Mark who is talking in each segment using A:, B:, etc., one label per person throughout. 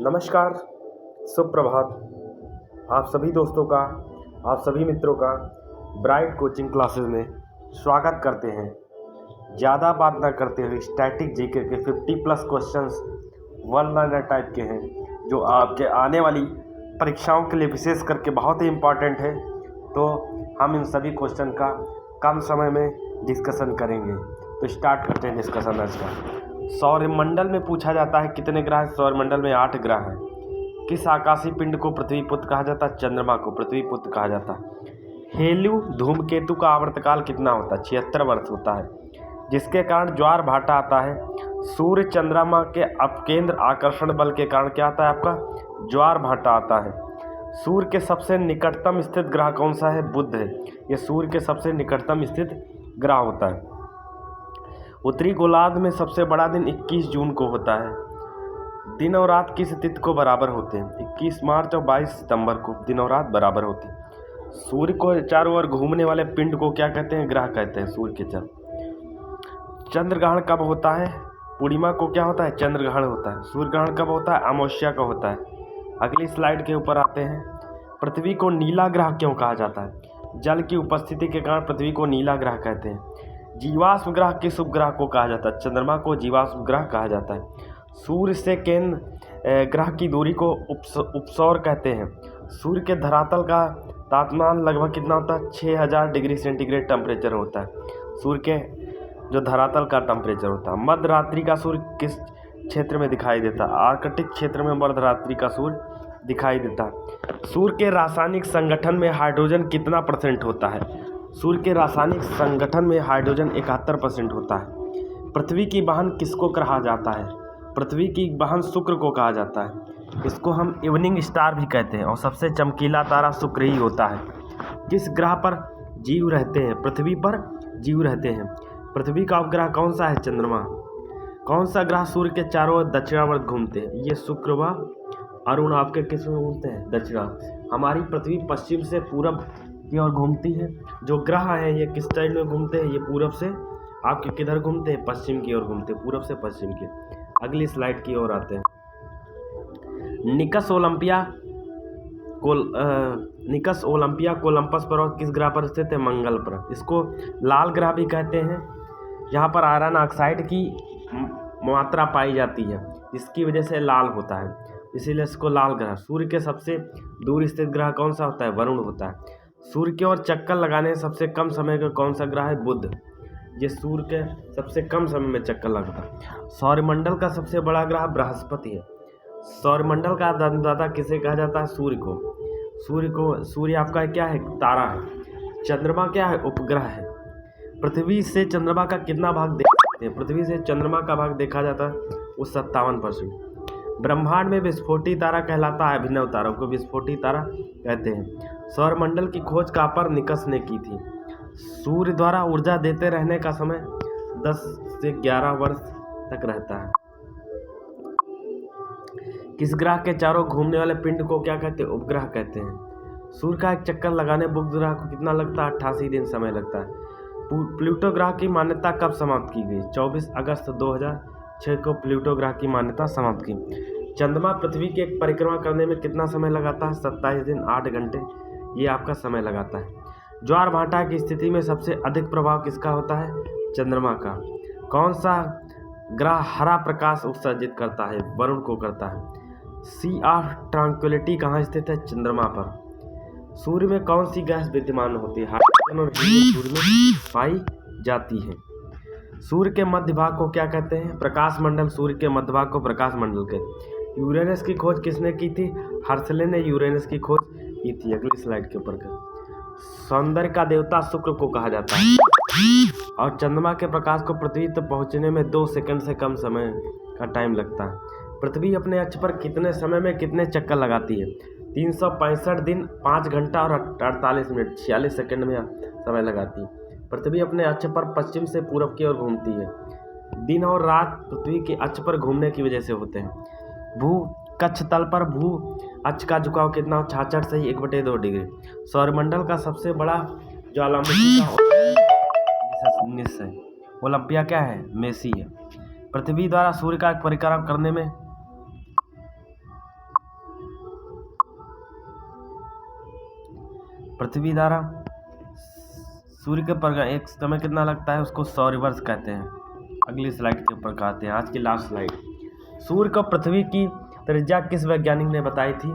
A: नमस्कार, सुप्रभात। आप सभी दोस्तों का, आप सभी मित्रों का ब्राइट कोचिंग क्लासेस में स्वागत करते हैं। ज़्यादा बात ना करते हुए स्टैटिक जीके के 50 plus questions one liner type के हैं, जो आपके आने वाली परीक्षाओं के लिए विशेष करके बहुत ही इम्पॉर्टेंट है। तो हम इन सभी क्वेश्चन का कम समय में डिस्कशन करेंगे। तो स्टार्ट करते हैं डिस्कशन आज का। सौरमंडल में पूछा जाता है कितने ग्रह हैं? सौरमंडल में 8 ग्रह हैं। किस आकाशीय पिंड को पृथ्वी पुत्र कहा जाता है? चंद्रमा को पृथ्वी पुत्र कहा जाता है। हेलियो धूमकेतु का आवर्तकाल कितना होता है? 76 वर्ष होता है, जिसके कारण ज्वार भाटा आता है। सूर्य चंद्रमा के अपकेंद्र आकर्षण बल के कारण क्या आता है? आपका ज्वार भाटा आता है। सूर्य के सबसे निकटतम स्थित ग्रह कौन सा है? बुध है। ये सूर्य के सबसे निकटतम स्थित ग्रह होता है। उत्तरी गोलार्ध में सबसे बड़ा दिन 21 जून को होता है। दिन और रात किस तिथि को बराबर होते हैं? 21 मार्च और 22 सितंबर को दिन और रात बराबर होते हैं। सूर्य को चारों ओर घूमने वाले पिंड को क्या कहते हैं? ग्रह कहते हैं। सूर्य के चारों। चंद्र ग्रहण कब होता है? पूर्णिमा को क्या होता है? चंद्र ग्रहण होता है। सूर्य ग्रहण कब होता है? अमावस्या का होता है। अगली स्लाइड के ऊपर आते हैं। पृथ्वी को नीला ग्रह क्यों कहा जाता है? जल की उपस्थिति के कारण पृथ्वी को नीला ग्रह कहते हैं। जीवाश्म ग्रह किस उपग्रह को कहा जाता है? चंद्रमा को जीवाश्म ग्रह कहा जाता है। सूर्य से केंद्र ग्रह की दूरी को उपसौर कहते हैं। सूर्य के धरातल का तापमान लगभग कितना होता है? 6000 डिग्री सेंटीग्रेड टेम्परेचर होता है। सूर्य के जो धरातल का टेम्परेचर होता है। मध्य रात्रि का सूर्य किस क्षेत्र में दिखाई देता है? आर्कटिक क्षेत्र में मध्य रात्रि का सूर्य दिखाई देता है। सूर्य के रासायनिक संगठन में हाइड्रोजन कितना % होता है? सूर्य के रासायनिक संगठन में हाइड्रोजन 71% होता है। पृथ्वी की बहन किसको कहा जाता है? पृथ्वी की बहन शुक्र को कहा जाता है। इसको हम इवनिंग स्टार भी कहते हैं और सबसे चमकीला तारा शुक्र ही होता है। किस ग्रह पर जीव रहते हैं? पृथ्वी पर जीव रहते हैं। पृथ्वी का उपग्रह कौन सा है? चंद्रमा। कौन सा ग्रह सूर्य के चारों ओर दक्षिणावर्त घूमते हैं? ये शुक्र व अरुण आपके किस में घूमते हैं? दक्षिणा। हमारी पृथ्वी पश्चिम से पूरब की ओर घूमती है। जो ग्रह हैं ये किस साइड में घूमते हैं? ये पूरब से आपके किधर घूमते हैं? पश्चिम की ओर घूमते हैं, पूरब से पश्चिम की। अगली स्लाइड की ओर आते हैं। निकस ओलंपिया कोलंबस पर्वत किस ग्रह पर स्थित है? मंगल पर। इसको लाल ग्रह भी कहते हैं। यहाँ पर आयरन ऑक्साइड की मात्रा पाई जाती है, इसकी वजह से लाल होता है, इसीलिए इसको लाल ग्रह। सूर्य के सबसे दूर स्थित ग्रह कौन सा होता है? वरुण होता है। सूर्य की ओर चक्कर लगाने सबसे कम समय का कौन सा ग्रह है? बुध। ये सूर्य के सबसे कम समय में चक्कर लगता है। सौरमंडल का सबसे बड़ा ग्रह बृहस्पति है। सौरमंडल का जन्मदाता किसे कहा जाता है? सूर्य को। सूर्य आपका क्या है? तारा है। चंद्रमा क्या है? उपग्रह है। पृथ्वी से चंद्रमा का कितना भाग देखते हैं? पृथ्वी से चंद्रमा का भाग देखा जाता है वो 57%। ब्रह्मांड में विस्फोटी तारा कहलाता है अभिनव तारा को विस्फोटी तारा कहते हैं। सौरमंडल की खोज कापरनिकस ने की थी। सूर्य द्वारा ऊर्जा देते रहने का समय 10 से 11 वर्ष तक रहता है। किस ग्रह के चारों घूमने वाले पिंड को क्या कहते हैं? उपग्रह कहते हैं। सूर्य का एक चक्कर लगाने बुध ग्रह को कितना लगता है? 88 दिन समय लगता है। प्लूटो ग्रह की मान्यता कब समाप्त की गई? 24 अगस्त 2006 को प्लूटो ग्रह की मान्यता समाप्त की। चंद्रमा पृथ्वी की एक परिक्रमा करने में कितना समय लगाता है? 27 दिन 8 घंटे ये आपका समय लगाता है। ज्वार भाटा की स्थिति में सबसे अधिक प्रभाव किसका होता है? चंद्रमा का। कौन सा ग्रह हरा प्रकाश उत्सर्जित करता है? वरुण को करता है। सी ऑफ ट्रांक्विलिटी कहाँ स्थित है? चंद्रमा पर। सूर्य में कौन सी गैस विद्यमान होती है? हाइड्रोजन और हीलियम सूर्य में पाई जाती है। सूर्य के मध्य भाग को क्या कहते हैं? प्रकाश मंडल। सूर्य के मध्य भाग को प्रकाश मंडल कहते हैं। यूरेनस की खोज किसने की थी? हर्शले ने यूरेनस की खोज की थी। अगली स्लाइड के ऊपर सौंदर्य का देवता शुक्र को कहा जाता है। और चंद्रमा के प्रकाश को पृथ्वी तक पहुंचने में 2 सेकंड से कम समय का टाइम लगता है। पृथ्वी अपने अक्ष पर कितने समय में कितने चक्कर लगाती है? 365 दिन 5 घंटा और 48 मिनट 46 सेकंड में समय लगाती है। पृथ्वी अपने अक्ष पर पश्चिम से पूरब की ओर घूमती है। दिन और रात पृथ्वी के अक्ष पर घूमने की वजह से होते हैं। भू कक्ष तल पर भू अक्ष का झुकाव कितना? 66 से 1/2 डिग्री। सौरमंडल का सबसे बड़ा ज्वालामुखी है। ओलंपिया क्या है? मेसी है। पृथ्वी द्वारा सूर्य का परिक्रमा करने में पृथ्वी द्वारा सूर्य के परिक्रमा एक समय कितना लगता है, उसको सौरवर्ष कहते हैं। अगली स्लाइड के ऊपर कहते हैं, आज की लास्ट स्लाइड। सूर्य को पृथ्वी की त्रिज्या किस वैज्ञानिक ने बताई थी?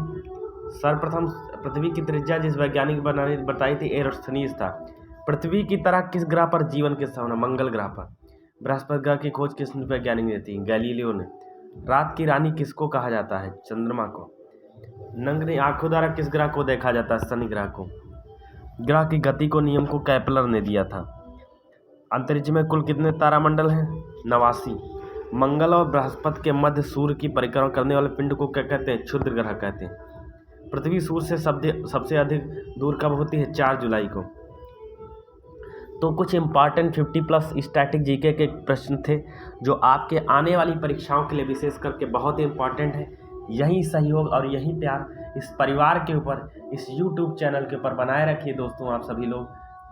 A: सर्वप्रथम पृथ्वी की त्रिज्या जिस वैज्ञानिक ने बताई थी एरिस्थनीज था। पृथ्वी की तरह किस ग्रह पर जीवन की संभावना? मंगल ग्रह पर। बृहस्पति ग्रह की खोज किस वैज्ञानिक ने की? गैलीलियो ने। रात की रानी किसको कहा जाता है? चंद्रमा को। नंगनी आंखों द्वारा किस ग्रह को देखा जाता है? शनि ग्रह को। ग्रह की गति को नियम को केपलर ने दिया था। अंतरिक्ष में कुल कितने तारामंडल हैं? 89। मंगल और बृहस्पति के मध्य सूर्य की परिक्रमा करने वाले पिंड को क्या कहते हैं? क्षुद्र ग्रह कहते हैं। पृथ्वी सूर्य से सबसे अधिक दूर कब होती है? 4 जुलाई को। तो कुछ इम्पॉर्टेंट 50+ स्टैटिक जीके के प्रश्न थे जो आपके आने वाली परीक्षाओं के लिए विशेष करके बहुत ही इम्पॉर्टेंट है। यही सहयोग और यही प्यार इस परिवार के ऊपर, इस YouTube चैनल के ऊपर बनाए रखिए दोस्तों आप सभी लोग।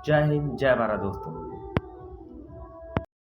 A: जय हिंद, जय भारत दोस्तों।